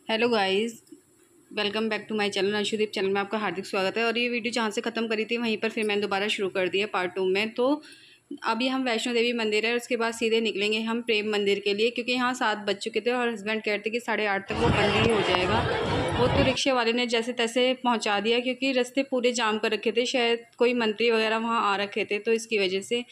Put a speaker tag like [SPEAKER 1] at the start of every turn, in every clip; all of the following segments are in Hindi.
[SPEAKER 1] Hello guys, welcome back to my channel. Anshudeep channel में आपका हार्दिक स्वागत है। और ये वीडियो जहाँ से ख़त्म करी थी वहीं पर फिर मैंने दोबारा शुरू कर दिया पार्ट 2 में। तो अभी हम वैष्णो देवी मंदिर है, उसके बाद सीधे निकलेंगे हम प्रेम मंदिर के लिए, क्योंकि यहाँ 7 बज चुके थे और हस्बैंड कहते कि 8:30 तक वो बंद ही हो जाएगा। वो तो रिक्शे वाले ने जैसे तैसे पहुँचा दिया, क्योंकि रास्ते पूरे जाम कर रखे थे, शायद कोई मंत्री वगैरह वहाँ आ रखे थे तो इसकी वजह से।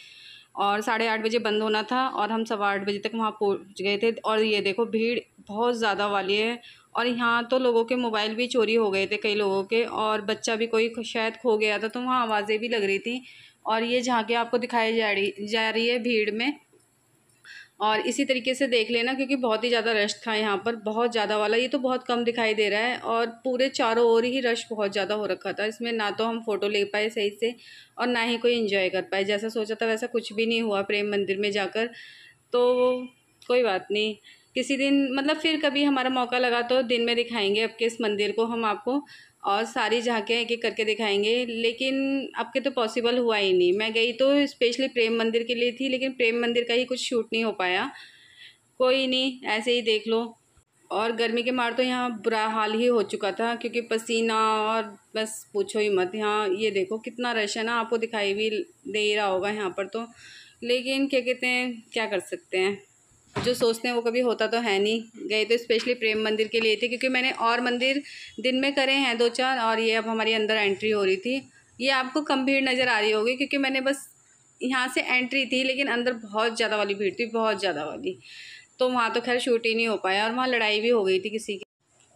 [SPEAKER 1] और 8:30 बजे बंद होना था और हम 8:15 बजे तक वहाँ पहुँच गए थे। और ये देखो भीड़ बहुत ज़्यादा वाली है। और यहाँ तो लोगों के मोबाइल भी चोरी हो गए थे कई लोगों के, और बच्चा भी कोई शायद खो गया था, तो वहाँ आवाज़ें भी लग रही थी। और ये झांकियाँ आपको दिखाई जा रही है भीड़ में। और इसी तरीके से देख लेना, क्योंकि बहुत ही ज़्यादा रश था यहाँ पर, बहुत ज़्यादा वाला। ये तो बहुत कम दिखाई दे रहा है और पूरे चारों ओर ही रश बहुत ज़्यादा हो रखा था। इसमें ना तो हम फ़ोटो ले पाए सही से और ना ही कोई एंजॉय कर पाए। जैसा सोचा था वैसा कुछ भी नहीं हुआ प्रेम मंदिर में जाकर। तो कोई बात नहीं, किसी दिन मतलब फिर कभी हमारा मौका लगा तो दिन में दिखाएंगे आपके इस मंदिर को हम आपको, और सारी झांकियाँ एक एक करके दिखाएंगे। लेकिन अब के तो पॉसिबल हुआ ही नहीं। मैं गई तो स्पेशली प्रेम मंदिर के लिए थी, लेकिन प्रेम मंदिर का ही कुछ शूट नहीं हो पाया। कोई नहीं, ऐसे ही देख लो। और गर्मी के मार तो यहाँ बुरा हाल ही हो चुका था, क्योंकि पसीना, और बस पूछो ही मत। यहाँ ये देखो कितना रश है ना, आपको दिखाई भी दे ही रहा होगा यहाँ पर तो। लेकिन क्या कहते हैं, क्या कर सकते हैं, जो सोचते हैं वो कभी होता तो है नहीं। गए तो स्पेशली प्रेम मंदिर के लिए थे, क्योंकि मैंने और मंदिर दिन में करे हैं 2-4, और ये अब हमारी अंदर एंट्री हो रही थी। ये आपको कम भीड़ नज़र आ रही होगी, क्योंकि मैंने बस यहाँ से एंट्री थी, लेकिन अंदर बहुत ज़्यादा वाली भीड़ थी, बहुत ज़्यादा वाली। तो वहाँ तो खैर शूट ही नहीं हो पाया, और वहाँ लड़ाई भी हो गई थी किसी की।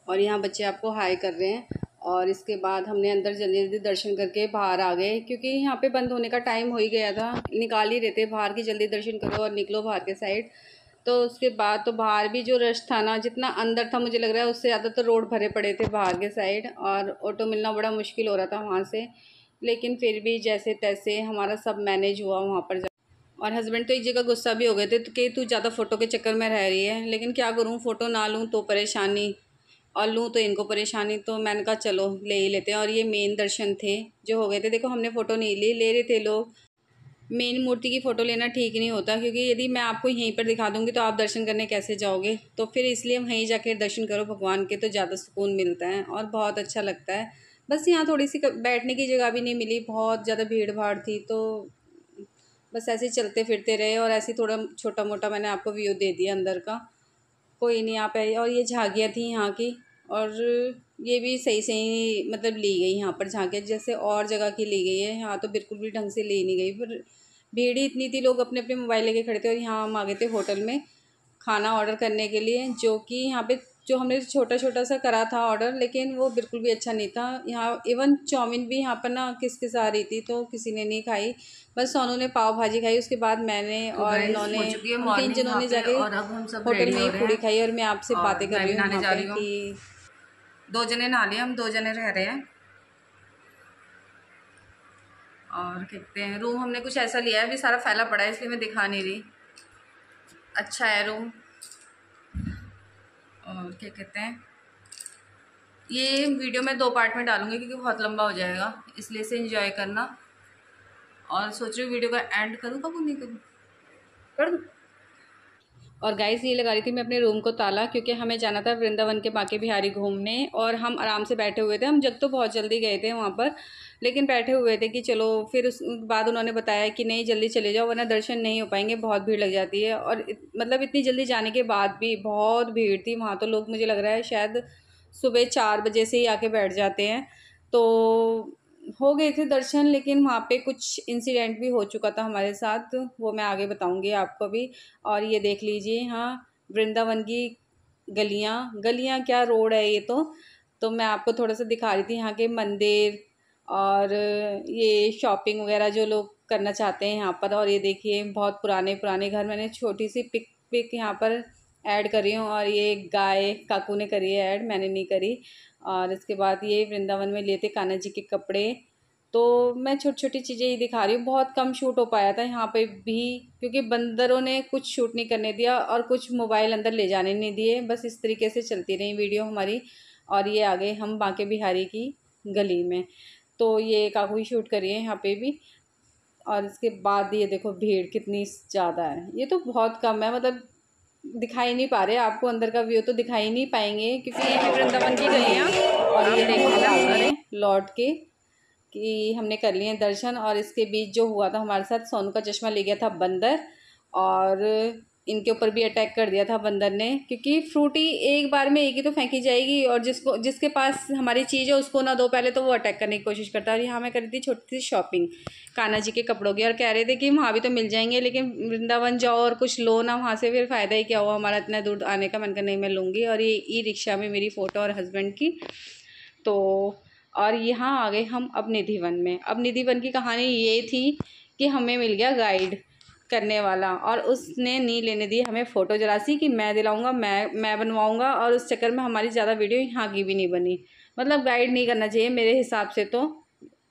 [SPEAKER 1] और यहाँ बच्चे आपको हाय कर रहे हैं। और इसके बाद हमने अंदर जल्दी जल्दी दर्शन करके बाहर आ गए, क्योंकि यहाँ पे बंद होने का टाइम हो ही गया था। निकाल ही रहे थे बाहर की, जल्दी दर्शन करो और निकलो बाहर के साइड। तो उसके बाद तो बाहर भी जो रश था ना, जितना अंदर था मुझे लग रहा है उससे ज़्यादा तो रोड भरे पड़े थे बाहर के साइड, और ऑटो मिलना बड़ा मुश्किल हो रहा था वहाँ से। लेकिन फिर भी जैसे तैसे हमारा सब मैनेज हुआ वहाँ पर। और हस्बैंड तो एक जगह गुस्सा भी हो गए थे, तो कि तू ज़्यादा फ़ोटो के चक्कर में रह रही है। लेकिन क्या करूँ, फ़ोटो ना लूँ तो परेशानी, और लूँ तो इनको परेशानी। तो मैंने कहा चलो ले ही लेते हैं। और ये मेन दर्शन थे जो हो गए थे। देखो हमने फ़ोटो नहीं ली, ले रहे थे लोग। मेन मूर्ति की फ़ोटो लेना ठीक नहीं होता, क्योंकि यदि मैं आपको यहीं पर दिखा दूँगी तो आप दर्शन करने कैसे जाओगे। तो फिर इसलिए वहीं जाके दर्शन करो भगवान के, तो ज़्यादा सुकून मिलता है और बहुत अच्छा लगता है। बस यहाँ थोड़ी सी बैठने की जगह भी नहीं मिली, बहुत ज़्यादा भीड़ भाड़ थी। तो बस ऐसे ही चलते फिरते रहे, और ऐसे ही थोड़ा छोटा मोटा मैंने आपको व्यू दे दिया अंदर का। कोई नहीं, आप आइए। और ये झांकियाँ थी यहाँ की, और ये भी सही सही मतलब ली गई यहाँ पर झांकियाँ, जैसे और जगह की ली गई है। यहाँ तो बिल्कुल भी ढंग से ली नहीं गई, पर भीड़ ही इतनी थी, लोग अपने अपने मोबाइल लेके खड़े थे। और यहाँ हम आ गए थे होटल में खाना ऑर्डर करने के लिए, जो कि यहाँ पे जो हमने छोटा छोटा सा करा था ऑर्डर, लेकिन वो बिल्कुल भी अच्छा नहीं था। यहाँ इवन चाउमीन भी यहाँ पर ना किस किस आ रही थी, तो किसी ने नहीं खाई। बस सोनू ने पाव भाजी खाई, उसके बाद मैंने
[SPEAKER 2] तो
[SPEAKER 1] और
[SPEAKER 2] गाइस
[SPEAKER 1] इन्होंने,
[SPEAKER 2] हो चुकी है
[SPEAKER 1] हम 3
[SPEAKER 2] मॉर्निंग
[SPEAKER 1] जनों
[SPEAKER 2] यहाँ
[SPEAKER 1] ने
[SPEAKER 2] पे,
[SPEAKER 1] जाके
[SPEAKER 2] और अब हम सब
[SPEAKER 1] होटल
[SPEAKER 2] रेडी
[SPEAKER 1] में
[SPEAKER 2] हो
[SPEAKER 1] ही
[SPEAKER 2] रहे
[SPEAKER 1] पूड़ी
[SPEAKER 2] हैं
[SPEAKER 1] खाई। और मैं आपसे
[SPEAKER 2] और
[SPEAKER 1] बातें कर
[SPEAKER 2] मैं
[SPEAKER 1] रही
[SPEAKER 2] भी
[SPEAKER 1] हूँ
[SPEAKER 2] नहाने
[SPEAKER 1] वहाँ
[SPEAKER 2] जा
[SPEAKER 1] पे
[SPEAKER 2] रही हूँ।
[SPEAKER 1] कि
[SPEAKER 2] 2 जने नहा लिए, हम 2 जने रह रहे हैं। और कहते हैं रूम हमने कुछ ऐसा लिया है, अभी सारा फैला पड़ा है इसलिए मैं दिखा नहीं रही। अच्छा है रूम। और क्या कहते हैं, ये वीडियो मैं 2 पार्ट में डालूंगी क्योंकि बहुत लंबा हो जाएगा, इसलिए से एंजॉय करना। और सोच रही हूँ वीडियो का एंड करूँ, कब नहीं करूँ, कर दूँ।
[SPEAKER 1] और गाइस ये लगा रही थी मैं अपने रूम को ताला, क्योंकि हमें जाना था वृंदावन के बांके बिहारी घूमने। और हम आराम से बैठे हुए थे, हम जब तो बहुत जल्दी गए थे वहाँ पर, लेकिन बैठे हुए थे कि चलो। फिर उस बाद उन्होंने बताया कि नहीं जल्दी चले जाओ, वरना दर्शन नहीं हो पाएंगे, बहुत भीड़ लग जाती है। और मतलब इतनी जल्दी जाने के बाद भी बहुत भीड़ थी वहाँ। तो लोग मुझे लग रहा है शायद सुबह 4 बजे से ही आके बैठ जाते हैं। तो हो गए थे दर्शन, लेकिन वहाँ पे कुछ इंसिडेंट भी हो चुका था हमारे साथ, वो मैं आगे बताऊंगी आपको भी। और ये देख लीजिए, हाँ, वृंदावन की गलियाँ गलियाँ क्या रोड है ये तो मैं आपको थोड़ा सा दिखा रही थी यहाँ के मंदिर, और ये शॉपिंग वगैरह जो लोग करना चाहते हैं यहाँ पर। और ये देखिए बहुत पुराने पुराने घर। मैंने छोटी सी पिक पिक यहाँ पर ऐड कर रही हूँ, और ये गाय काकू ने करी है ऐड, मैंने नहीं करी। और इसके बाद ये वृंदावन में लिए थे कान्हा जी के कपड़े। तो मैं छोटी छोटी चीज़ें ही दिखा रही हूँ, बहुत कम शूट हो पाया था यहाँ पे भी, क्योंकि बंदरों ने कुछ शूट नहीं करने दिया और कुछ मोबाइल अंदर ले जाने नहीं दिए। बस इस तरीके से चलती रही वीडियो हमारी। और ये आ गए हम बांके बिहारी की गली में। तो ये काकू ही शूट करी है यहाँ पे भी। और इसके बाद ये देखो भीड़ कितनी ज़्यादा है, ये तो बहुत कम है, मतलब दिखाई नहीं पा रहे आपको, अंदर का व्यू तो दिखाई नहीं पाएंगे क्योंकि ये वृंदावन की गलियाँ। और ये देखो ना लौट के कि हमने कर लिए दर्शन। और इसके बीच जो हुआ था हमारे साथ, सोनू का चश्मा ले गया था बंदर और इनके ऊपर भी अटैक कर दिया था बंदर ने, क्योंकि फ्रूटी एक बार में एक ही तो फेंकी जाएगी और जिसके पास हमारी चीज़ है उसको ना दो पहले, तो वो अटैक करने की कोशिश करता है। और यहाँ मैं करी थी छोटी सी शॉपिंग कान्हा जी के कपड़ों की, और कह रहे थे कि वहाँ भी तो मिल जाएंगे लेकिन वृंदावन जाओ और कुछ लो ना वहाँ से, फिर फ़ायदा ही क्या हुआ हमारा इतना दूर आने का। मन कर नहीं मैं लूँगी। और ये ई रिक्शा में मेरी फ़ोटो और हस्बैंड की। तो और यहाँ आ गए हम अब निधि वन में। अब निधि वन की कहानी ये थी कि हमें मिल गया गाइड करने वाला और उसने नहीं लेने दी हमें फ़ोटो जरा सी कि मैं दिलाऊंगा, मैं बनवाऊंगा। और उस चक्कर में हमारी ज़्यादा वीडियो यहाँ की भी नहीं बनी। मतलब गाइड नहीं करना चाहिए मेरे हिसाब से। तो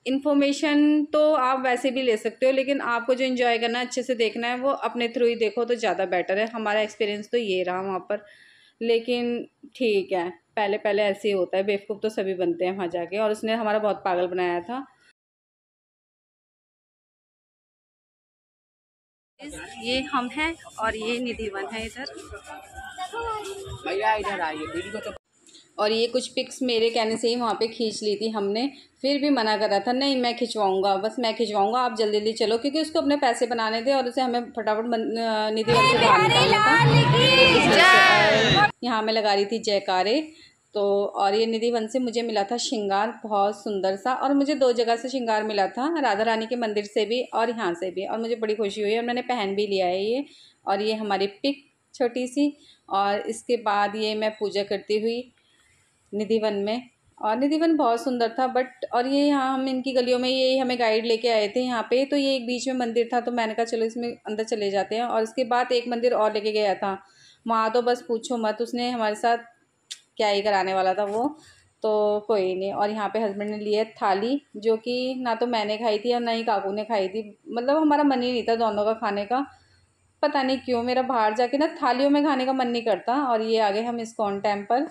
[SPEAKER 1] इन्फॉर्मेशन तो आप वैसे भी ले सकते हो, लेकिन आपको जो इन्जॉय करना है, अच्छे से देखना है, वो अपने थ्रू ही देखो तो ज़्यादा बेटर है। हमारा एक्सपीरियंस तो ये रहा वहाँ पर। लेकिन ठीक है, पहले पहले ऐसे ही होता है, बेवकूफ़ तो सभी बनते हैं वहाँ जाके। और उसने हमारा बहुत पागल बनाया था। ये हम हैं और ये निधि वन है इधर। भैया इधर आइए, दीदी को। और ये कुछ पिक्स मेरे कहने से ही वहाँ पे खींच ली थी हमने। फिर भी मना कर रहा था, नहीं मैं खिंचवाऊँगा, बस मैं खिंचवाऊँगा, आप जल्दी जल्दी चलो, क्योंकि उसको अपने पैसे बनाने थे और उसे हमें फटाफट निधि वन से बाहर निकालना था। यहाँ मैं लगा रही थी जयकारे। तो और ये निधि वन से मुझे मिला था श्रृंगार बहुत सुंदर सा, और मुझे 2 जगह से श्रृंगार मिला था, राधा रानी के मंदिर से भी और यहाँ से भी। और मुझे बड़ी खुशी हुई और मैंने पहन भी लिया है ये। और ये हमारी पिक छोटी सी। और इसके बाद ये मैं पूजा करती हुई निधि वन में। और निधि वन बहुत सुंदर था बट, और ये यहाँ हम इनकी गलियों में ये हमें गाइड लेके आए थे यहाँ पे। तो ये एक बीच में मंदिर था, तो मैंने कहा चलो इसमें अंदर चले जाते हैं। और इसके बाद एक मंदिर और लेके गया था, वहाँ तो बस पूछो मत, उसने हमारे साथ क्या ही कराने वाला था वो। तो कोई नहीं। और यहाँ पे हस्बैंड ने लिया थाली, जो कि ना तो मैंने खाई थी और ना ही काकू ने खाई थी। मतलब हमारा मन ही नहीं था दोनों का खाने का, पता नहीं क्यों। मेरा बाहर जाके ना थालियों में खाने का मन नहीं करता। और ये आ गए हम इस्कॉन टेम्पल।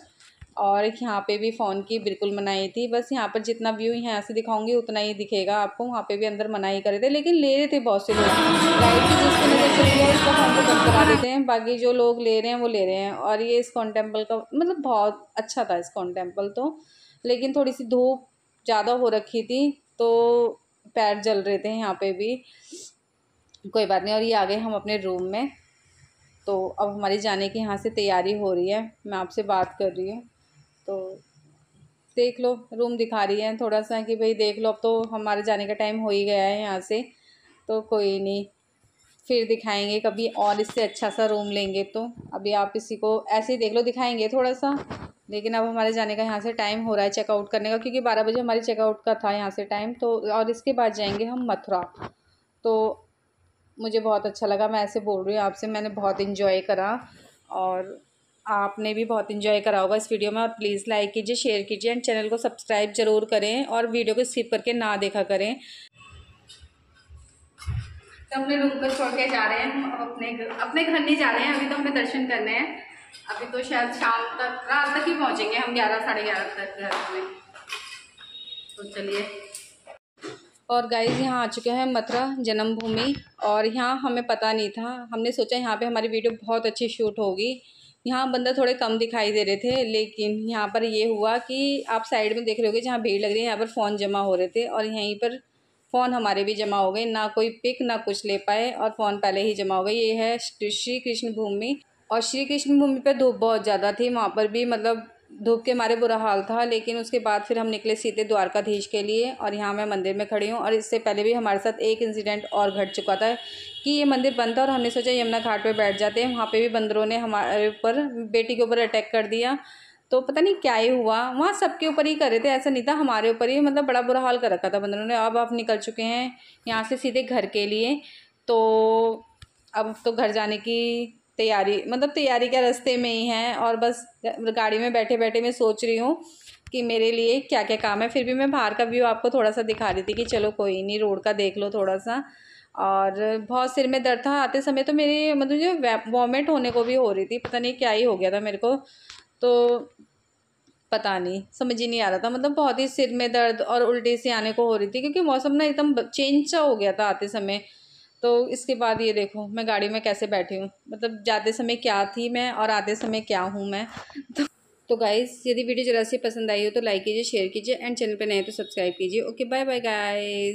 [SPEAKER 1] और यहाँ पे भी फ़ोन की बिल्कुल मनाही थी। बस यहाँ पर जितना व्यू यहाँ से दिखाऊंगी उतना ही दिखेगा आपको। वहाँ पे भी अंदर मनाही करे थे, लेकिन ले रहे थे बहुत से लोग। गाइड की जिसकी नज़र चली है उसका फ़ोन तो बंद करा देते हैं, बाकी जो लोग ले रहे हैं वो ले रहे हैं। और ये इस्कॉन टेम्पल का मतलब बहुत अच्छा था इस्कॉन टेम्पल तो, लेकिन थोड़ी सी धूप ज़्यादा हो रखी थी तो पैर जल रहे थे यहाँ पे भी। कोई बात नहीं। और ये आ गए हम अपने रूम में। तो अब हमारी जाने की यहाँ से तैयारी हो रही है, मैं आपसे बात कर रही हूँ। तो देख लो, रूम दिखा रही है थोड़ा सा कि भाई देख लो, अब तो हमारे जाने का टाइम हो ही गया है यहाँ से। तो कोई नहीं, फिर दिखाएंगे कभी और इससे अच्छा सा रूम लेंगे। तो अभी आप इसी को ऐसे ही देख लो, दिखाएंगे थोड़ा सा। लेकिन अब हमारे जाने का यहाँ से टाइम हो रहा है चेकआउट करने का, क्योंकि 12 बजे हमारी चेकआउट का था यहाँ से टाइम। तो और इसके बाद जाएंगे हम मथुरा। तो मुझे बहुत अच्छा लगा, मैं ऐसे बोल रही हूँ आपसे, मैंने बहुत इन्जॉय करा और आपने भी बहुत इन्जॉय करा होगा इस वीडियो में। और प्लीज़ लाइक कीजिए, शेयर कीजिए एंड चैनल को सब्सक्राइब ज़रूर करें और वीडियो को स्किप करके ना देखा करें। तो अपने रूम पर छोड़ के जा रहे हैं हम, अपने घर नहीं जा रहे हैं अभी, तो हमें दर्शन करने हैं। अभी तो शायद शाम तक, रात तक ही पहुँचेंगे हम, 11 साढ़े 11 तक घर में। तो चलिए। और गाइज़ यहाँ आ चुके हैं मथुरा जन्मभूमि। और यहाँ हमें पता नहीं था, हमने सोचा यहाँ पे हमारी वीडियो बहुत अच्छी शूट होगी। यहाँ बंदर थोड़े कम दिखाई दे रहे थे, लेकिन यहाँ पर ये हुआ कि आप साइड में देख रहे होगे जहाँ भीड़ लग रही है, यहाँ पर फ़ोन जमा हो रहे थे और यहीं पर फ़ोन हमारे भी जमा हो गए। ना कोई पिक ना कुछ ले पाए और फ़ोन पहले ही जमा हो गए। ये है श्री कृष्ण भूमि। और श्री कृष्ण भूमि पर धूप बहुत ज़्यादा थी, वहाँ पर भी मतलब धूप के मारे बुरा हाल था। लेकिन उसके बाद फिर हम निकले सीधे द्वारकाधीश के लिए। और यहाँ मैं मंदिर में खड़ी हूँ। और इससे पहले भी हमारे साथ एक इंसिडेंट और घट चुका था कि ये मंदिर बंद था और हमने सोचा यमुना घाट पे बैठ जाते हैं। वहाँ पे भी बंदरों ने हमारे ऊपर, बेटी के ऊपर अटैक कर दिया। तो पता नहीं क्या ही हुआ, वहाँ सबके ऊपर ही कर रहे थे, ऐसा नहीं था हमारे ऊपर ही। मतलब बड़ा बुरा हाल कर रखा था बंदरों ने। अब आप निकल चुके हैं यहाँ से सीधे घर के लिए। तो अब तो घर जाने की तैयारी, मतलब तैयारी क्या, रास्ते में ही है। और बस गाड़ी में बैठे बैठे मैं सोच रही हूँ कि मेरे लिए क्या क्या काम है। फिर भी मैं बाहर का व्यू आपको थोड़ा सा दिखा रही थी कि चलो कोई नहीं, रोड का देख लो थोड़ा सा। और बहुत सिर में दर्द था आते समय, तो मेरे मतलब जो वॉमिट होने को भी हो रही थी, पता नहीं क्या ही हो गया था मेरे को। तो पता नहीं, समझ ही नहीं आ रहा था, मतलब बहुत ही सिर में दर्द और उल्टी सी आने को हो रही थी, क्योंकि मौसम ना एकदम चेंज सा हो गया था आते समय। तो इसके बाद ये देखो मैं गाड़ी में कैसे बैठी हूँ, मतलब जाते समय क्या थी मैं और आते समय क्या हूँ मैं। तो गाइस यदि वीडियो जरा सी पसंद आई हो तो लाइक कीजिए, शेयर कीजिए एंड चैनल पे नए तो सब्सक्राइब कीजिए। Okay bye bye guys.